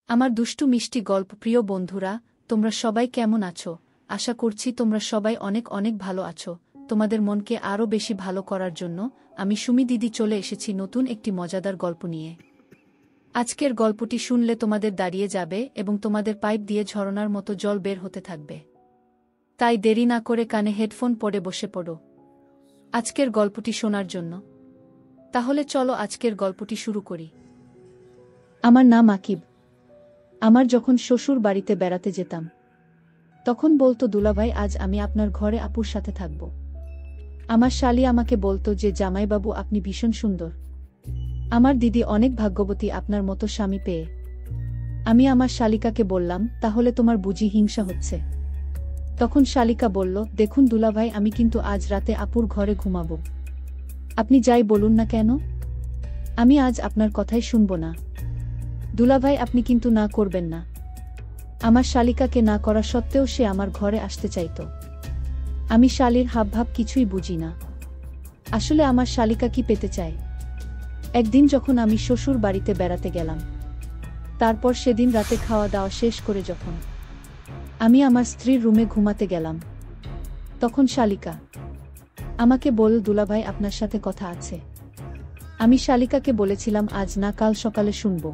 আমার দুষ্টু মিষ্টি গল্প প্রিয় বন্ধুরা, তোমরা সবাই কেমন আছো? আশা করছি তোমরা সবাই অনেক অনেক ভালো আছো। তোমাদের মনকে আরও বেশি ভালো করার জন্য আমি সুমি দিদি চলে এসেছি নতুন একটি মজাদার গল্প নিয়ে। আজকের গল্পটি শুনলে তোমাদের দাঁড়িয়ে যাবে এবং তোমাদের পাইপ দিয়ে ঝরনার মতো জল বের হতে থাকবে। তাই দেরি না করে কানে হেডফোন পরে বসে পড়ো আজকের গল্পটি শোনার জন্য। তাহলে চলো আজকের গল্পটি শুরু করি। আমার নাম আকিব। আমার যখন শ্বশুর বাড়িতে বেড়াতে যেতাম, তখন বলতো, দুলাভাই আজ আমি আপনার ঘরে আপুর সাথে থাকব। আমার শালি আমাকে বলতো যে, জামাইবাবু আপনি ভীষণ সুন্দর, আমার দিদি অনেক ভাগ্যবতী আপনার মতো স্বামী পেয়ে। আমি আমার শালিকাকে বললাম, তাহলে তোমার বুঝি হিংসা হচ্ছে? তখন শালিকা বলল, দেখুন দুলাভাই, আমি কিন্তু আজ রাতে আপুর ঘরে ঘুমাবো। আপনি যাই বলুন না কেন, আমি আজ আপনার কথাই শুনব না। দুলাভাই আপনি কিন্তু না করবেন না। আমার শালিকাকে না করা সত্ত্বেও সে আমার ঘরে আসতে চাইত। আমি শালির হাবভাব কিছুই বুঝি না। আসলে আমার শালিকা কি পেতে চায়? একদিন যখন আমি শ্বশুর বাড়িতে বেড়াতে গেলাম, তারপর সেদিন রাতে খাওয়া দাওয়া শেষ করে যখন আমি আমার স্ত্রীর রুমে ঘুমাতে গেলাম, তখন শালিকা আমাকে বলল, দুলাভাই আপনার সাথে কথা আছে। আমি শালিকাকে বলেছিলাম, আজ না কাল সকালে শুনব,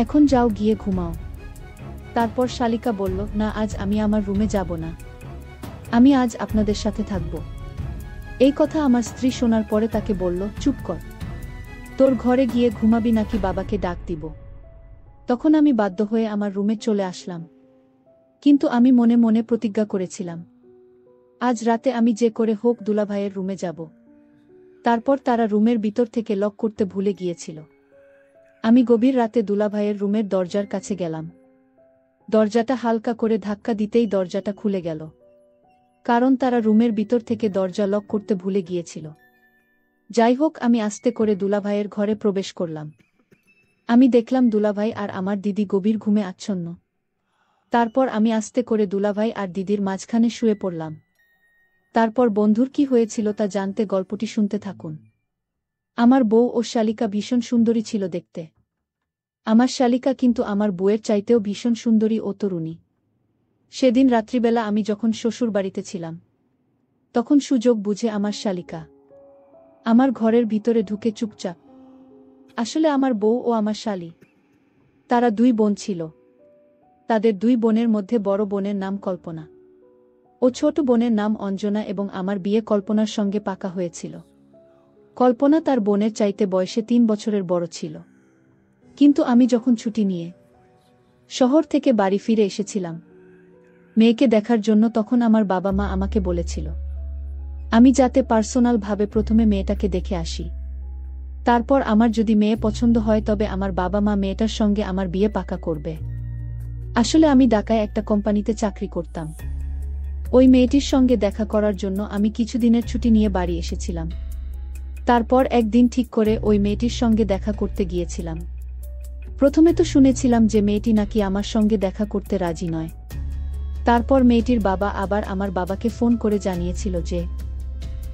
এখন যাও গিয়ে ঘুমাও। তারপর শালিকা বলল, না আজ আমি আমার রুমে যাব না, আমি আজ আপনাদের সাথে থাকব। এই কথা আমার স্ত্রী শোনার পরে তাকে বলল, চুপ কর, তোর ঘরে গিয়ে ঘুমাবি নাকি বাবাকে ডাক দিব? তখন আমি বাধ্য হয়ে আমার রুমে চলে আসলাম। কিন্তু আমি মনে মনে প্রতিজ্ঞা করেছিলাম, আজ রাতে আমি যে করে হোক দুলাভাইয়ের রুমে যাব। তারপর তারা রুমের ভিতর থেকে লক করতে ভুলে গিয়েছিল। আমি গভীর রাতে দুলাভাইয়ের রুমের দরজার কাছে গেলাম। দরজাটা হালকা করে ধাক্কা দিতেই দরজাটা খুলে গেল, কারণ তারা রুমের ভিতর থেকে দরজা লক করতে ভুলে গিয়েছিল। যাই হোক, আমি আস্তে করে দুলাভাইয়ের ঘরে প্রবেশ করলাম। আমি দেখলাম দুলাভাই আর আমার দিদি গভীর ঘুমে আচ্ছন্ন। তারপর আমি আস্তে করে দুলাভাই আর দিদির মাঝখানে শুয়ে পড়লাম। তারপর বন্ধুর কি হয়েছিল তা জানতে গল্পটি শুনতে থাকুন। আমার বউ ও শালিকা ভীষণ সুন্দরী ছিল দেখতে। আমার শালিকা কিন্তু আমার বউয়ের চাইতেও ভীষণ সুন্দরী ও তরুণী। সেদিন রাত্রিবেলা আমি যখন শ্বশুর বাড়িতে ছিলাম, তখন সুযোগ বুঝে আমার শালিকা আমার ঘরের ভিতরে ঢুকে চুপচাপ। আসলে আমার বউ ও আমার শালি, তারা দুই বোন ছিল। তাদের দুই বোনের মধ্যে বড় বোনের নাম কল্পনা ও ছোট বোনের নাম অঞ্জনা, এবং আমার বিয়ে কল্পনার সঙ্গে পাকা হয়েছিল। কল্পনা তার বোনের চাইতে বয়সে 3 বছরের বড় ছিল। কিন্তু আমি যখন ছুটি নিয়ে শহর থেকে বাড়ি ফিরে এসেছিলাম মেয়েকে দেখার জন্য, তখন আমার বাবা মা আমাকে বলেছিল আমি যাতে পার্সোনাল ভাবে প্রথমে মেয়েটাকে দেখে আসি। তারপর আমার যদি মেয়ে পছন্দ হয় তবে আমার বাবা মা মেয়েটার সঙ্গে আমার বিয়ে পাকা করবে। আসলে আমি ঢাকায় একটা কোম্পানিতে চাকরি করতাম। ওই মেয়েটির সঙ্গে দেখা করার জন্য আমি কিছুদিনের ছুটি নিয়ে বাড়ি এসেছিলাম। তারপর একদিন ঠিক করে ওই মেয়েটির সঙ্গে দেখা করতে গিয়েছিলাম। প্রথমে তো শুনেছিলাম যে মেয়েটি নাকি আমার সঙ্গে দেখা করতে রাজি নয়। তারপর মেয়েটির বাবা আবার আমার বাবাকে ফোন করে জানিয়েছিল যে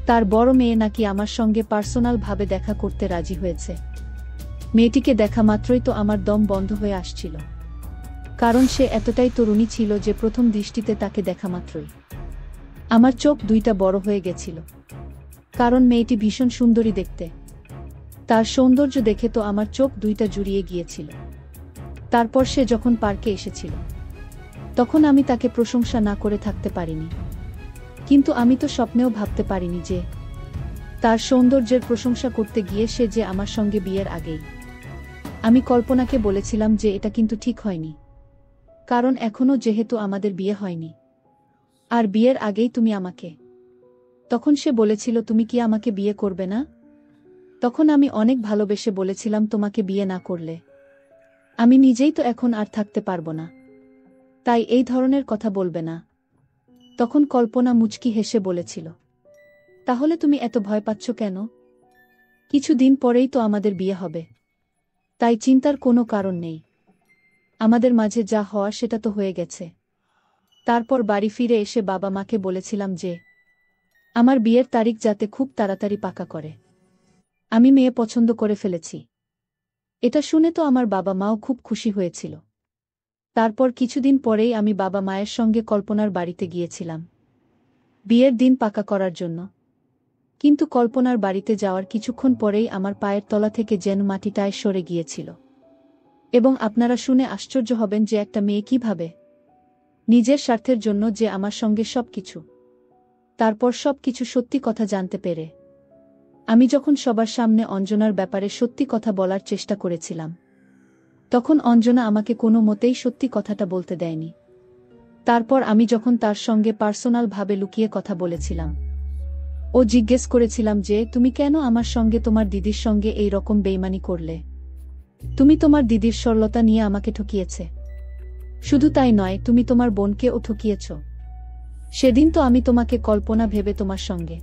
তার বড় মেয়ে নাকি আমার সঙ্গে পার্সোনাল ভাবে দেখা করতে রাজি হয়েছে। মেয়েটিকে দেখা মাত্রই তো আমার দম বন্ধ হয়ে আসছিল, কারণ সে এতটাই তরুণী ছিল যে প্রথম দৃষ্টিতে তাকে দেখা মাত্রই আমার চোখ দুইটা বড় হয়ে গেছিল। কারণ মেয়েটি ভীষণ সুন্দরী দেখতে। তার সৌন্দর্য দেখে তো আমার চোখ দুইটা জুড়িয়ে গিয়েছিল। তারপর সে যখন পার্কে এসেছিল, তখন আমি তাকে প্রশংসা না করে থাকতে পারিনি। কিন্তু আমি তো স্বপ্নেও ভাবতে পারিনি যে তার সৌন্দর্যের প্রশংসা করতে গিয়ে সে যে আমার সঙ্গে বিয়ের আগেই। আমি কল্পনাকে বলেছিলাম যে এটা কিন্তু ঠিক হয়নি, কারণ এখনো যেহেতু আমাদের বিয়ে হয়নি, আর বিয়ের আগেই তুমি আমাকে। তখন সে বলেছিল, তুমি কি আমাকে বিয়ে করবে না? তখন আমি অনেক ভালোবেসে বলেছিলাম, তোমাকে বিয়ে না করলে আমি নিজেই তো এখন আর থাকতে পারবো না, তাই এই ধরনের কথা বলবে না। তখন কল্পনা মুচকি হেসে বলেছিল, তাহলে তুমি এত ভয় পাচ্ছ কেন? কিছুদিন পরেই তো আমাদের বিয়ে হবে, তাই চিন্তার কোনো কারণ নেই। আমাদের মাঝে যা হওয়া সেটা তো হয়ে গেছে। তারপর বাড়ি ফিরে এসে বাবা মাকে বলেছিলাম যে আমার বিয়ের তারিখ যাতে খুব তাড়াতাড়ি পাকা করে। আমি মেয়ে পছন্দ করে ফেলেছি। এটা শুনে তো আমার বাবা মাও খুব খুশি হয়েছিল। তারপর কিছুদিন পরেই আমি বাবা মায়ের সঙ্গে কল্পনার বাড়িতে গিয়েছিলাম বিয়ের দিন পাকা করার জন্য। কিন্তু কল্পনার বাড়িতে যাওয়ার কিছুক্ষণ পরেই আমার পায়ের তলা থেকে যেন মাটিটায় সরে গিয়েছিল। এবং আপনারা শুনে আশ্চর্য হবেন যে একটা মেয়ে কিভাবে নিজের স্বার্থের জন্য যে আমার সঙ্গে সবকিছু, তারপর সবকিছু সত্যি কথা জানতে পেরে আমি যখন সবার সামনে অঞ্জনার ব্যাপারে সত্যি কথা বলার চেষ্টা করেছিলাম, তখন অঞ্জনা আমাকে কোনো মতেই সত্যি কথাটা বলতে দেয়নি। তারপর আমি যখন তার সঙ্গে পার্সোনাল ভাবে লুকিয়ে কথা বলেছিলাম, ও জিজ্ঞেস করেছিলাম যে তুমি কেন আমার সঙ্গে তোমার দিদির সঙ্গে এই রকম বেইমানি করলে? তুমি তোমার দিদির সরলতা নিয়ে আমাকে ঠকিয়েছে। শুধু তাই নয়, তুমি তোমার বোনকেও ঠকিয়েছ। সেদিন তো আমি তোমাকে কল্পনা ভেবে তোমার সঙ্গে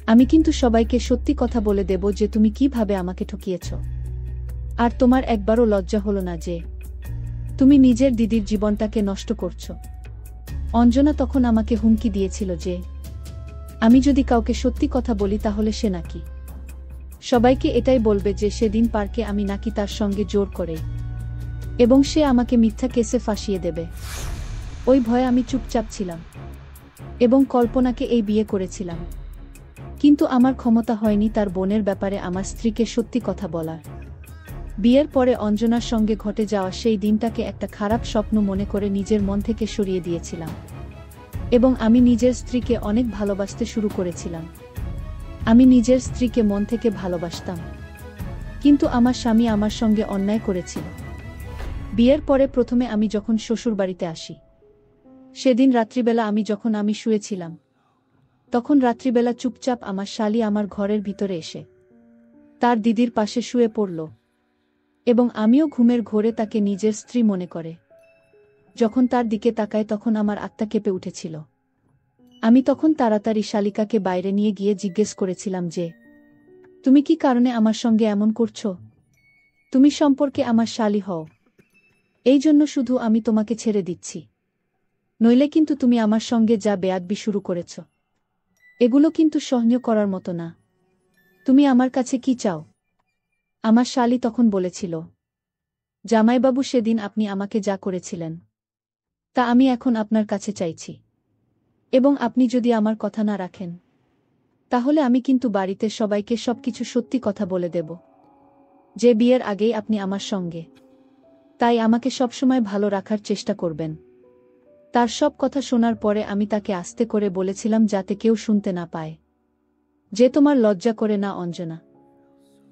আমি কিন্তু সবাইকে সত্যি কথা বলে দেব যে তুমি কিভাবে আমাকে ঠকিয়েছ। আর তোমার একবারও লজ্জা হলো না যে তুমি নিজের দিদির জীবনটাকে নষ্ট করছো? অঞ্জনা তখন আমাকে হুমকি দিয়েছিল যে আমি যদি কাউকে সত্যি কথা বলি তাহলে সে নাকি সবাইকে এটাই বলবে যে সেদিন পার্কে আমি নাকি তার সঙ্গে জোর করে, এবং সে আমাকে মিথ্যা কেসে ফাঁসিয়ে দেবে। ওই ভয়ে আমি চুপচাপ ছিলাম এবং কল্পনাকে এই বিয়ে করেছিলাম। কিন্তু আমার ক্ষমতা হয়নি তার বোনের ব্যাপারে আমার স্ত্রীকে সত্যি কথা বলার। বিয়ের পরে অঞ্জনার সঙ্গে ঘটে যাওয়া সেই দিনটাকে একটা খারাপ স্বপ্ন মনে করে নিজের মন থেকে সরিয়ে দিয়েছিলাম এবং আমি নিজের স্ত্রীকে অনেক ভালোবাসতে শুরু করেছিলাম। আমি নিজের স্ত্রীকে মন থেকে ভালোবাসতাম, কিন্তু আমার স্বামী আমার সঙ্গে অন্যায় করেছিল। বিয়ের পরে প্রথমে আমি যখন শ্বশুরবাড়িতে আসি, সেদিন রাত্রিবেলা যখন আমি শুয়েছিলাম, তখন রাত্রিবেলা চুপচাপ আমার শালী আমার ঘরের ভিতরে এসে তার দিদির পাশে শুয়ে পড়ল এবং আমিও ঘুমের ঘোরে তাকে নিজের স্ত্রী মনে করে যখন তার দিকে তাকায় তখন আমার আত্মা কেঁপে উঠেছিল। আমি তখন তাড়াতাড়ি শালিকাকে বাইরে নিয়ে গিয়ে জিজ্ঞেস করেছিলাম যে তুমি কি কারণে আমার সঙ্গে এমন করছো? তুমি সম্পর্কে আমার শালী হও, এই জন্য শুধু আমি তোমাকে ছেড়ে দিচ্ছি, নইলে কিন্তু তুমি আমার সঙ্গে যা বেয়াদবি শুরু করেছ এগুলো কিন্তু সহ্য করার মতো না। তুমি আমার কাছে কি চাও? আমার শালী তখন বলেছিল, জামাইবাবু সেদিন আপনি আমাকে যা করেছিলেন তা আমি এখন আপনার কাছে চাইছি, এবং আপনি যদি আমার কথা না রাখেন তাহলে আমি কিন্তু বাড়িতে সবাইকে সবকিছু সত্যি কথা বলে দেব যে বিয়ের আগেই আপনি আমার সঙ্গে, তাই আমাকে সবসময় ভালো রাখার চেষ্টা করবেন। তার সব কথা শোনার পরে আমি তাকে আস্তে করে বলেছিলাম যাতে কেউ শুনতে না পায় যে তোমার লজ্জা করে না অঞ্জনা?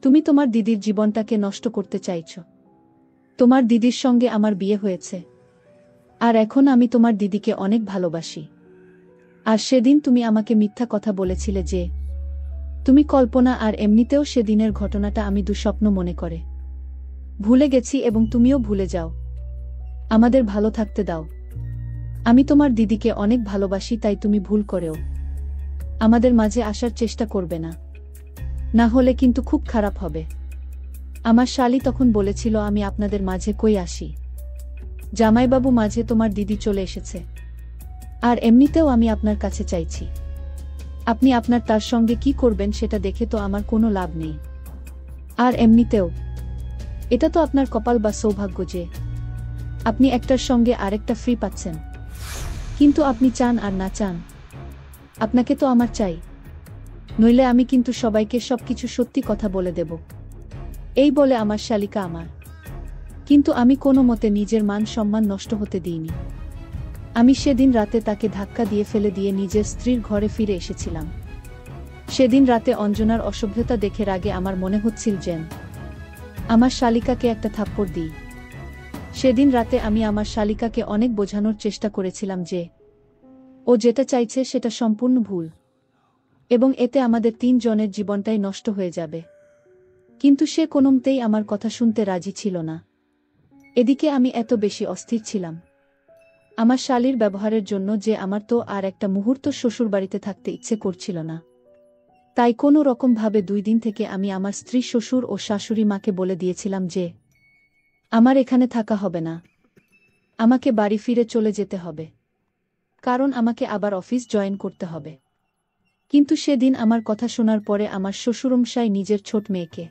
তুমি তোমার দিদির জীবনটাকে নষ্ট করতে চাইছ। তোমার দিদির সঙ্গে আমার বিয়ে হয়েছে, আর এখন আমি তোমার দিদিকে অনেক ভালোবাসি। আর সেদিন তুমি আমাকে মিথ্যা কথা বলেছিলে যে তুমি কল্পনা, আর এমনিতেও সেদিনের ঘটনাটা আমি দুঃস্বপ্ন মনে করে ভুলে গেছি এবং তুমিও ভুলে যাও। আমাদের ভালো থাকতে দাও। আমি তোমার দিদিকে অনেক ভালোবাসি, তাই তুমি ভুল করেও আমাদের মাঝে আসার চেষ্টা করবে না, না হলে কিন্তু খুব খারাপ হবে। আমার শালী তখন বলেছিল আমি আপনাদের মাঝে কই আসি? জামাইবাবু মাঝে তোমার দিদি চলে এসেছে, আর এমনিতেও আমি আপনার কাছে চাইছি। আপনি আপনার তার সঙ্গে কি করবেন সেটা দেখে তো আমার কোনো লাভ নেই। আর এমনিতেও এটা তো আপনার কপাল বা সৌভাগ্য যে আপনি একটার সঙ্গে আরেকটা ফ্রি পাচ্ছেন। কিন্তু আপনি চান আর না চান, আপনাকে তো আমার চাই, নইলে আমি কিন্তু সবাইকে সবকিছু সত্যি কথা বলে দেব। এই বলে আমার শালিকা আমার, কিন্তু আমি কোনো মতে নিজের মান সম্মান নষ্ট হতে দিইনি। আমি সেদিন রাতে তাকে ধাক্কা দিয়ে ফেলে দিয়ে নিজের স্ত্রীর ঘরে ফিরে এসেছিলাম। সেদিন রাতে অঞ্জনার অসভ্যতা দেখে রাগে আমার মনে হচ্ছিল যেন আমার শালিকাকে একটা থাপ্পড় দিই। সেদিন রাতে আমি আমার শালিকাকে অনেক বোঝানোর চেষ্টা করেছিলাম যে ও যেটা চাইছে সেটা সম্পূর্ণ ভুল, এবং এতে আমাদের ৩ জনের জীবনটাই নষ্ট হয়ে যাবে। কিন্তু সে কোনোমতেই আমার কথা শুনতে রাজি ছিল না। এদিকে আমি এত বেশি অস্থির ছিলাম আমার শালীর ব্যবহারের জন্য যে আমার তো আর একটা মুহূর্ত শ্বশুরবাড়িতে থাকতে ইচ্ছে করছিল না। তাই কোনো রকমভাবে ২ দিন থেকে আমি আমার স্ত্রী, শ্বশুর ও শাশুড়ি মাকে বলে দিয়েছিলাম যে আমার এখানে থাকা হবে না, আমাকে বাড়ি ফিরে চলে যেতে হবে, কারণ আমাকে আবার অফিস জয়েন করতে হবে। কিন্তু সেদিন আমার কথা শোনার পরে আমার শ্বশুরমশাই নিজের ছোট মেয়েকে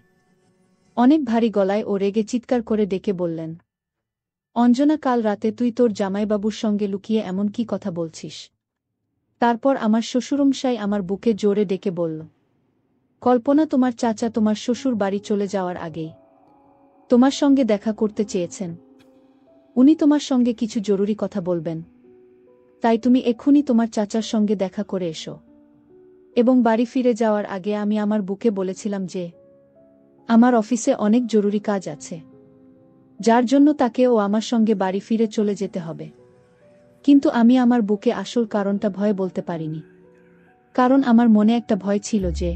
অনেক ভারী গলায় ও রেগে চিৎকার করে ডেকে বললেন, অঞ্জনা, কাল রাতে তুই তোর জামাইবাবুর সঙ্গে লুকিয়ে এমন কি কথা বলছিস? তারপর আমার শ্বশুরমশাই আমার বুকে জোরে ডেকে বলল, কল্পনা, তোমার চাচা তোমার শ্বশুর বাড়ি চলে যাওয়ার আগেই তোমার সঙ্গে দেখা করতে চেয়েছেন। উনি তোমার সঙ্গে কিছু জরুরি কথা বলবেন, তাই তুমি এক্ষুনি তোমার চাচার সঙ্গে দেখা করে এসো। এবং বাড়ি ফিরে যাওয়ার আগে আমি আমার বুকে বলেছিলাম যে আমার অফিসে অনেক জরুরি কাজ আছে, যার জন্য তাকে ও আমার সঙ্গে বাড়ি ফিরে চলে যেতে হবে। কিন্তু আমি আমার বুকে আসল কারণটা ভয়ে বলতে পারিনি, কারণ আমার মনে একটা ভয় ছিল যে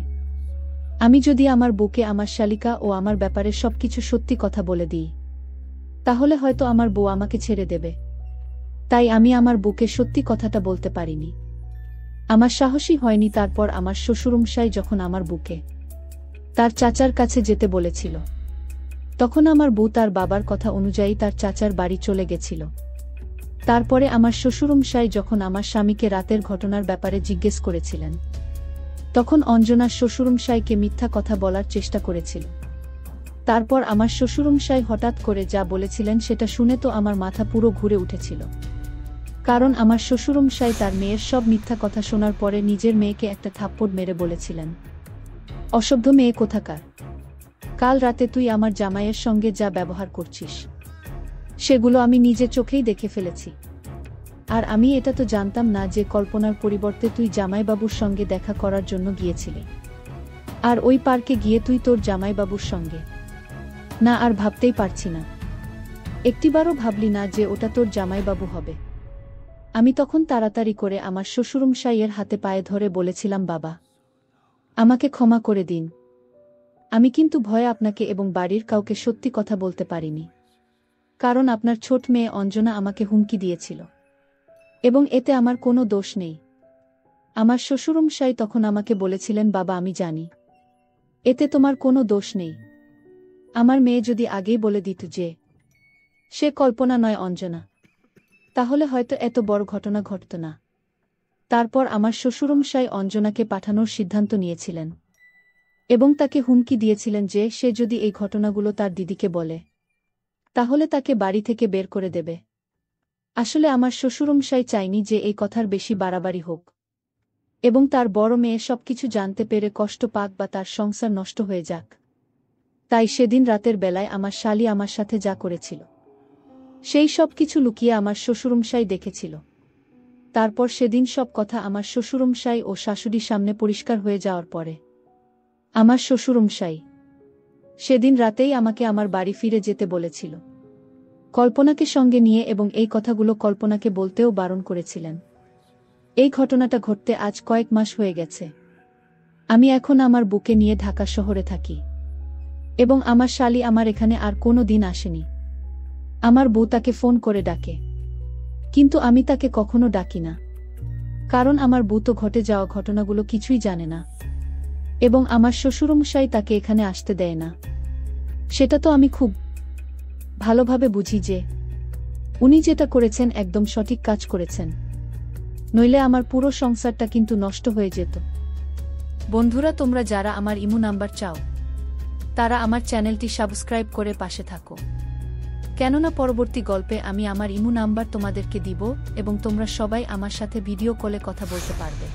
আমি যদি আমার বুকে আমার শালিকা ও আমার ব্যাপারে সবকিছু সত্যি কথা বলে দিই, তাহলে হয়তো আমার বউ আমাকে ছেড়ে দেবে। তাই আমি আমার বুকে সত্যি কথাটা বলতে পারিনি। আমার সাহসী হয়নি। তারপর আমার শ্বশুরমশাই যখন আমার বুকে তার চাচার কাছে যেতে বলেছিল, তখন আমার বউ তার বাবার কথা অনুযায়ী তার চাচার বাড়ি চলে গেছিল। তারপরে আমার শ্বশুরমশাই যখন আমার স্বামীকে রাতের ঘটনার ব্যাপারে জিজ্ঞেস করেছিলেন, তখন অঞ্জনার শ্বশুরমশাইকে মিথ্যা কথা বলার চেষ্টা করেছিল। তারপর আমার শ্বশুরমশাই হঠাৎ করে যা বলেছিলেন সেটা শুনে তো আমার মাথা পুরো ঘুরে উঠেছিল, কারণ আমার শ্বশুরমশাই তার মেয়ের সব মিথ্যা কথা শোনার পরে নিজের মেয়েকে একটা থাপ্পড় মেরে বলেছিলেন, অসভ্য মেয়ে কোথাকার, কাল রাতে তুই আমার জামাইয়ের সঙ্গে যা ব্যবহার করছিস সেগুলো আমি নিজে চোখেই দেখে ফেলেছি। আর আমি এটা তো জানতাম না যে কল্পনার পরিবর্তে তুই জামাইবাবুর সঙ্গে দেখা করার জন্য গিয়েছিলি। আর ওই পার্কে গিয়ে তুই তোর জামাইবাবুর সঙ্গে, না, আর ভাবতেই পারছি না, একটিবারও ভাবলি না যে ওটা তোর জামাইবাবু হবে। আমি তখন তাড়াতাড়ি করে আমার শ্বশুরমশাইয়ের হাতে পায়ে ধরে বলেছিলাম, বাবা, আমাকে ক্ষমা করে দিন। আমি কিন্তু ভয়ে আপনাকে এবং বাড়ির কাউকে সত্যি কথা বলতে পারিনি, কারণ আপনার ছোট মেয়ে অঞ্জনা আমাকে হুমকি দিয়েছিল এবং এতে আমার কোনো দোষ নেই। আমার শ্বশুরমশাই তখন আমাকে বলেছিলেন, বাবা, আমি জানি এতে তোমার কোনো দোষ নেই। আমার মেয়ে যদি আগেই বলে দিত যে সে কল্পনা নয় অঞ্জনা, তাহলে হয়তো এত বড় ঘটনা ঘটত না। তারপর আমার শ্বশুরমশাই অঞ্জনাকে পাঠানোর সিদ্ধান্ত নিয়েছিলেন এবং তাকে হুমকি দিয়েছিলেন যে সে যদি এই ঘটনাগুলো তার দিদিকে বলে, তাহলে তাকে বাড়ি থেকে বের করে দেবে। আসলে আমার শ্বশুরমশাই চাইনি যে এই কথার বেশি বাড়াবাড়ি হোক এবং তার বড় মেয়ে সবকিছু জানতে পেরে কষ্ট পাক বা তার সংসার নষ্ট হয়ে যাক। তাই সেদিন রাতের বেলায় আমার শালি আমার সাথে যা করেছিল সেই সব কিছু লুকিয়ে আমার শ্বশুরমশাই দেখেছিল। তারপর সেদিন সব কথা আমার শ্বশুরমশাই ও শাশুড়ির সামনে পরিষ্কার হয়ে যাওয়ার পরে আমার শ্বশুরমশাই সেদিন রাতেই আমাকে আমার বাড়ি ফিরে যেতে বলেছিল, কল্পনাকে সঙ্গে নিয়ে, এবং এই কথাগুলো কল্পনাকে বলতেও বারণ করেছিলেন। এই ঘটনাটা ঘটতে আজ কয়েক মাস হয়ে গেছে। আমি এখন আমার বুকে নিয়ে ঢাকা শহরে থাকি এবং আমার শালি আমার এখানে আর কোনো দিন আসেনি। আমার বউ তাকে ফোন করে ডাকে, কিন্তু আমি তাকে কখনো ডাকি না, কারণ আমার বউ তো ঘটে যাওয়া ঘটনাগুলো কিছুই জানে না এবং আমার শ্বশুরমশাই তাকে এখানে আসতে দেয় না। সেটা তো আমি খুব ভালোভাবে বুঝি যে উনি যেটা করেছেন একদম সঠিক কাজ করেছেন, নইলে আমার পুরো সংসারটা কিন্তু নষ্ট হয়ে যেত। বন্ধুরা, তোমরা যারা আমার ইমো নাম্বার চাও তারা আমার চ্যানেলটি সাবস্ক্রাইব করে পাশে থাকো, কেননা পরবর্তী গল্পে আমি আমার ইমো নাম্বার তোমাদেরকে দিব এবং তোমরা সবাই আমার সাথে ভিডিও কলে কথা বলতে পারবে।